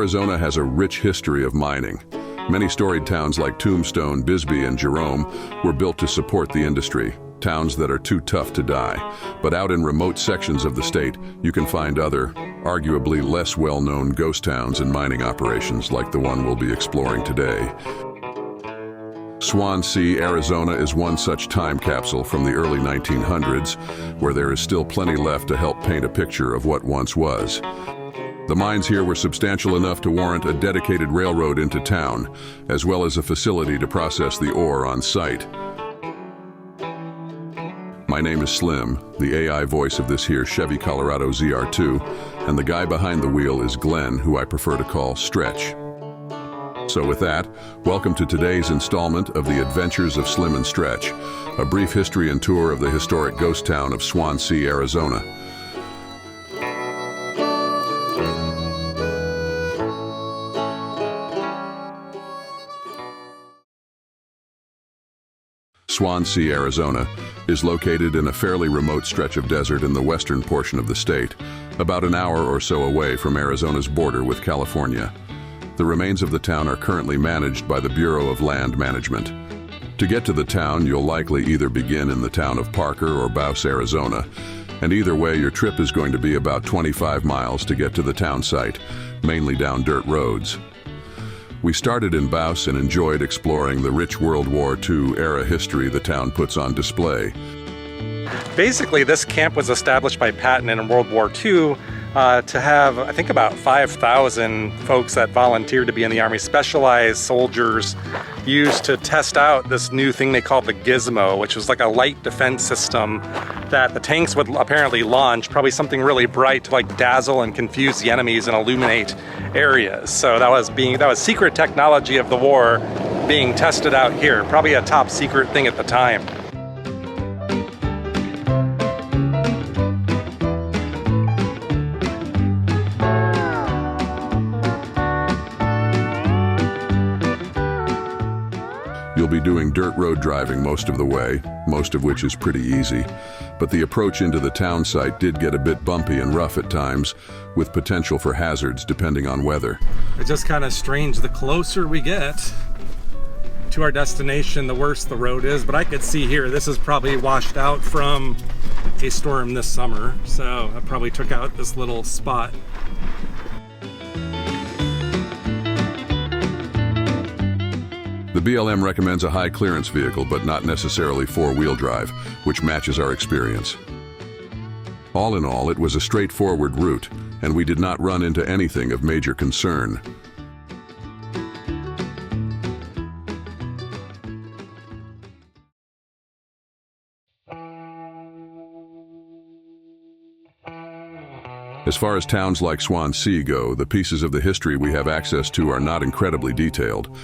Arizona has a rich history of mining. Many storied towns like Tombstone, Bisbee, and Jerome were built to support the industry, towns that are too tough to die. But out in remote sections of the state, you can find other, arguably less well-known ghost towns and mining operations like the one we'll be exploring today. Swansea, Arizona is one such time capsule from the early 1900s, where there is still plenty left to help paint a picture of what once was. The mines here were substantial enough to warrant a dedicated railroad into town, as well as a facility to process the ore on site. My name is Slim, the AI voice of this here Chevy Colorado ZR2, and the guy behind the wheel is Glenn, who I prefer to call Stretch. So with that, welcome to today's installment of the Adventures of Slim and Stretch, a brief history and tour of the historic ghost town of Swansea, Arizona. Swansea, Arizona, is located in a fairly remote stretch of desert in the western portion of the state, about an hour or so away from Arizona's border with California. The remains of the town are currently managed by the Bureau of Land Management. To get to the town, you'll likely either begin in the town of Parker or Bouse, Arizona, and either way your trip is going to be about 25 miles to get to the town site, mainly down dirt roads. We started in Bouse and enjoyed exploring the rich World War II era history the town puts on display. Basically, this camp was established by Patton in World War II to have, I think, about 5,000 folks that volunteered to be in the Army, specialized soldiers used to test out this new thing they called the Gizmo, which was like a light defense system that the tanks would apparently launch, probably something really bright to like dazzle and confuse the enemies and illuminate areas. So that was secret technology of the war being tested out here, probably a top secret thing at the time. You'll be doing dirt road driving most of the way, most of which is pretty easy, but the approach into the town site did get a bit bumpy and rough at times, with potential for hazards depending on weather. It's just kind of strange. The closer we get to our destination, the worse the road is, but I could see here, this is probably washed out from a storm this summer, so I probably took out this little spot. The BLM recommends a high clearance vehicle, but not necessarily four-wheel drive, which matches our experience. All in all, it was a straightforward route, and we did not run into anything of major concern. As far as towns like Swansea go, the pieces of the history we have access to are not incredibly detailed.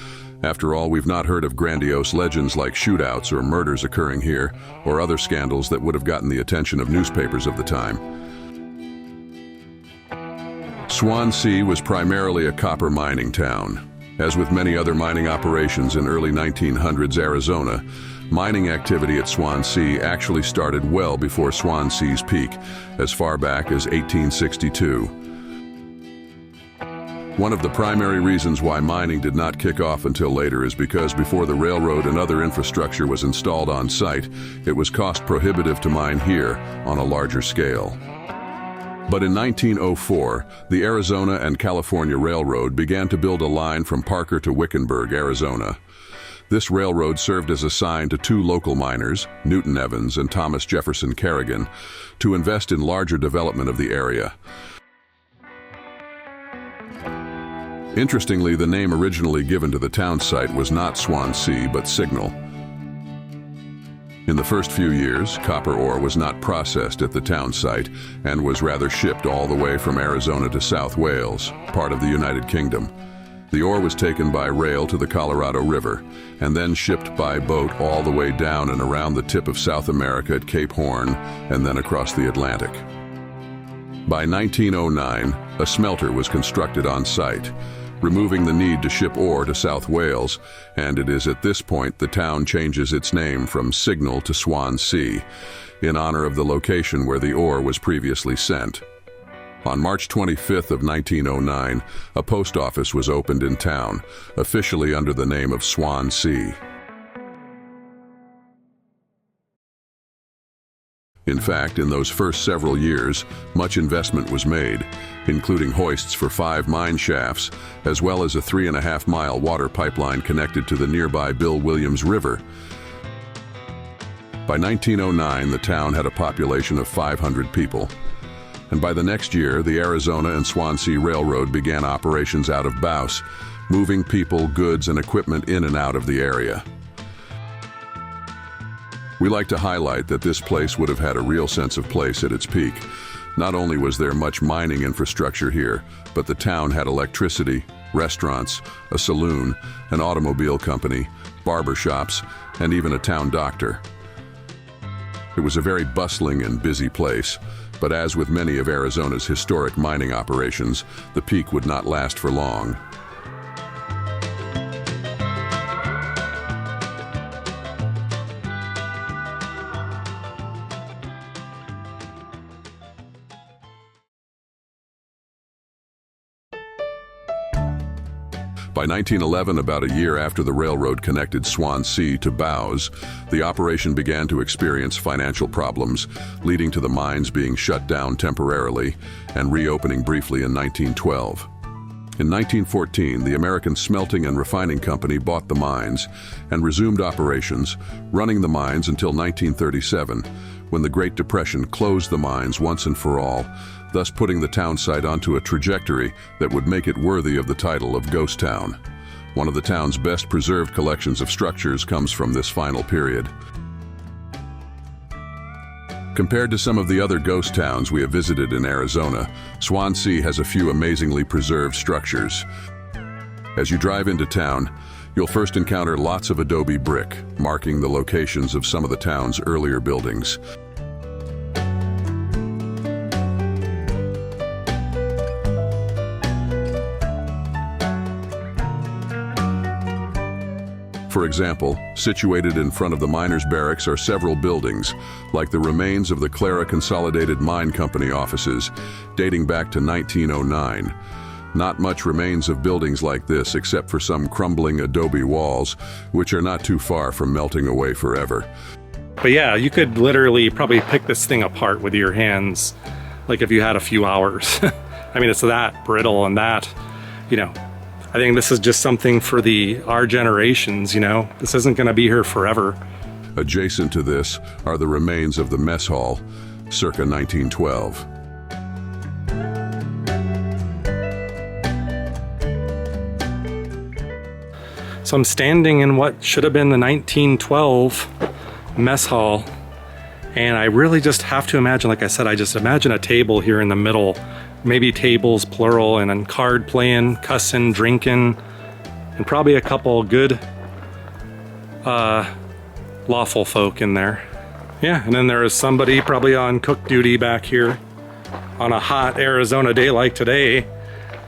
After all, we've not heard of grandiose legends like shootouts or murders occurring here, or other scandals that would have gotten the attention of newspapers of the time. Swansea was primarily a copper mining town. As with many other mining operations in early 1900s Arizona, mining activity at Swansea actually started well before Swansea's peak, as far back as 1862. One of the primary reasons why mining did not kick off until later is because before the railroad and other infrastructure was installed on site, it was cost prohibitive to mine here on a larger scale. But in 1904, the Arizona and California Railroad began to build a line from Parker to Wickenburg, Arizona. This railroad served as a sign to two local miners, Newton Evans and Thomas Jefferson Kerrigan, to invest in larger development of the area. Interestingly, the name originally given to the town site was not Swansea, but Signal. In the first few years, copper ore was not processed at the town site and was rather shipped all the way from Arizona to South Wales, part of the United Kingdom. The ore was taken by rail to the Colorado River and then shipped by boat all the way down and around the tip of South America at Cape Horn and then across the Atlantic. By 1909, a smelter was constructed on site, removing the need to ship ore to South Wales, and it is at this point the town changes its name from Signal to Swansea, in honor of the location where the ore was previously sent. On March 25th of 1909, a post office was opened in town, officially under the name of Swansea. In fact, in those first several years, much investment was made, including hoists for 5 mine shafts, as well as a 3.5-mile water pipeline connected to the nearby Bill Williams River. By 1909, the town had a population of 500 people. And by the next year, the Arizona and Swansea Railroad began operations out of Bouse, moving people, goods, and equipment in and out of the area. We like to highlight that this place would have had a real sense of place at its peak. Not only was there much mining infrastructure here, but the town had electricity, restaurants, a saloon, an automobile company, barber shops, and even a town doctor. It was a very bustling and busy place, but as with many of Arizona's historic mining operations, the peak would not last for long. By 1911, about a year after the railroad connected Swansea to Bouse, the operation began to experience financial problems, leading to the mines being shut down temporarily and reopening briefly in 1912. In 1914, the American Smelting and Refining Company bought the mines and resumed operations, running the mines until 1937, when the Great Depression closed the mines once and for all, thus putting the town site onto a trajectory that would make it worthy of the title of Ghost Town. One of the town's best preserved collections of structures comes from this final period. Compared to some of the other ghost towns we have visited in Arizona, Swansea has a few amazingly preserved structures. As you drive into town, you'll first encounter lots of adobe brick, marking the locations of some of the town's earlier buildings. For example, situated in front of the miners' barracks are several buildings, like the remains of the Clara Consolidated Mine Company offices, dating back to 1909. Not much remains of buildings like this except for some crumbling adobe walls, which are not too far from melting away forever. But yeah, you could literally probably pick this thing apart with your hands, like if you had a few hours. I mean, it's that brittle and that, I think this is just something for our generations, This isn't going to be here forever. Adjacent to this are the remains of the mess hall, circa 1912. So I'm standing in what should have been the 1912 mess hall, and I really just have to imagine, like I said, I just imagine a table here in the middle, maybe tables plural, and then card playing, cussing, drinking, and probably a couple good lawful folk in there. Yeah, and then there is somebody probably on cook duty back here on a hot Arizona day like today.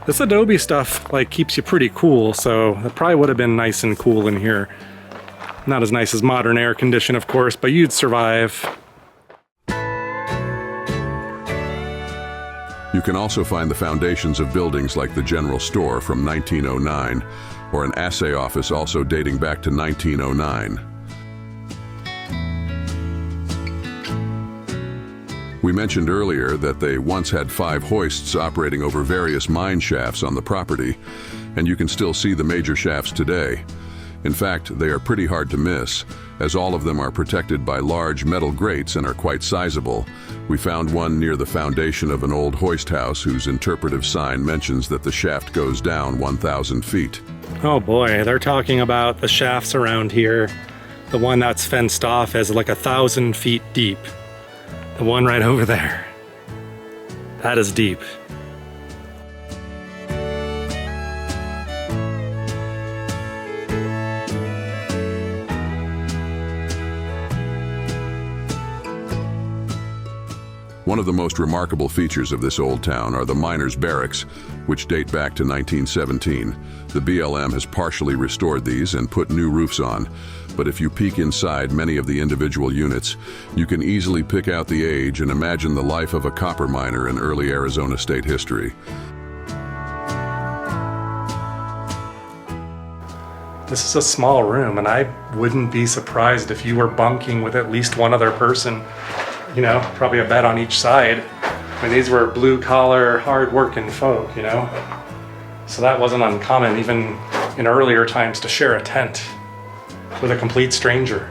This adobe stuff keeps you pretty cool, so it probably would have been nice and cool in here. Not as nice as modern air condition, of course, but you'd survive. You can also find the foundations of buildings like the General Store from 1909, or an assay office also dating back to 1909. We mentioned earlier that they once had 5 hoists operating over various mine shafts on the property, and you can still see the major shafts today. In fact, they are pretty hard to miss, as all of them are protected by large metal grates and are quite sizable. We found one near the foundation of an old hoist house whose interpretive sign mentions that the shaft goes down 1,000 feet. Oh boy, they're talking about the shafts around here. The one that's fenced off as 1,000 feet deep. The one right over there. That is deep. One of the most remarkable features of this old town are the miners' barracks, which date back to 1917. The BLM has partially restored these and put new roofs on, but if you peek inside many of the individual units, you can easily pick out the age and imagine the life of a copper miner in early Arizona state history. This is a small room, and I wouldn't be surprised if you were bunking with at least one other person. You know, probably a bed on each side. I mean, these were blue-collar, hard-working folk, you know? So that wasn't uncommon, even in earlier times, to share a tent with a complete stranger.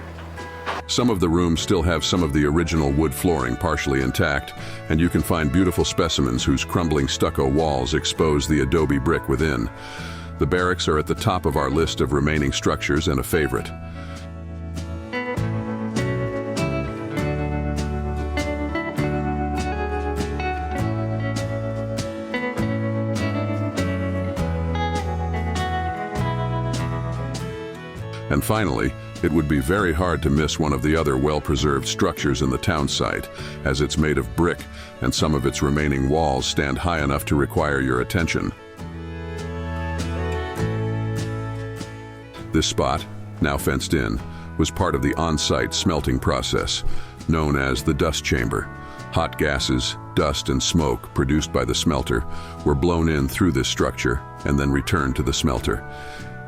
Some of the rooms still have some of the original wood flooring partially intact, and you can find beautiful specimens whose crumbling stucco walls expose the adobe brick within. The barracks are at the top of our list of remaining structures and a favorite. And finally, it would be very hard to miss one of the other well-preserved structures in the town site, as it's made of brick and some of its remaining walls stand high enough to require your attention. This spot, now fenced in, was part of the on-site smelting process, known as the dust chamber. Hot gases, dust, and smoke produced by the smelter were blown in through this structure and then returned to the smelter.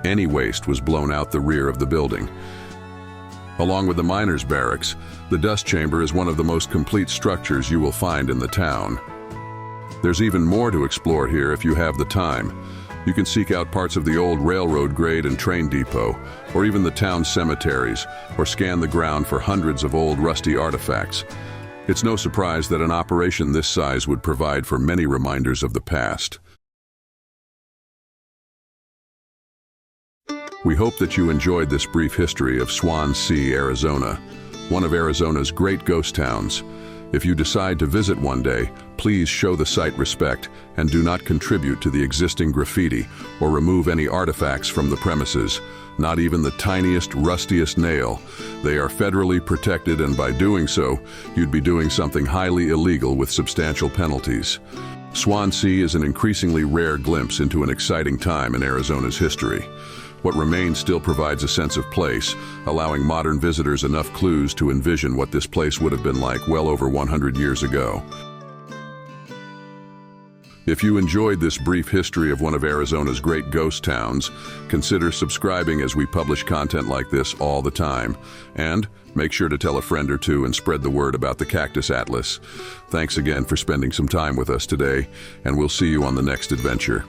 Any waste was blown out the rear of the building. Along with the miners' barracks, the dust chamber is one of the most complete structures you will find in the town. There's even more to explore here if you have the time. You can seek out parts of the old railroad grade and train depot, or even the town's cemeteries, or scan the ground for hundreds of old rusty artifacts. It's no surprise that an operation this size would provide for many reminders of the past. We hope that you enjoyed this brief history of Swansea, Arizona, one of Arizona's great ghost towns. If you decide to visit one day, please show the site respect and do not contribute to the existing graffiti or remove any artifacts from the premises, not even the tiniest, rustiest nail. They are federally protected, and by doing so, you'd be doing something highly illegal with substantial penalties. Swansea is an increasingly rare glimpse into an exciting time in Arizona's history. What remains still provides a sense of place, allowing modern visitors enough clues to envision what this place would have been like well over 100 years ago. If you enjoyed this brief history of one of Arizona's great ghost towns, consider subscribing as we publish content like this all the time. And make sure to tell a friend or two and spread the word about the Cactus Atlas. Thanks again for spending some time with us today, and we'll see you on the next adventure.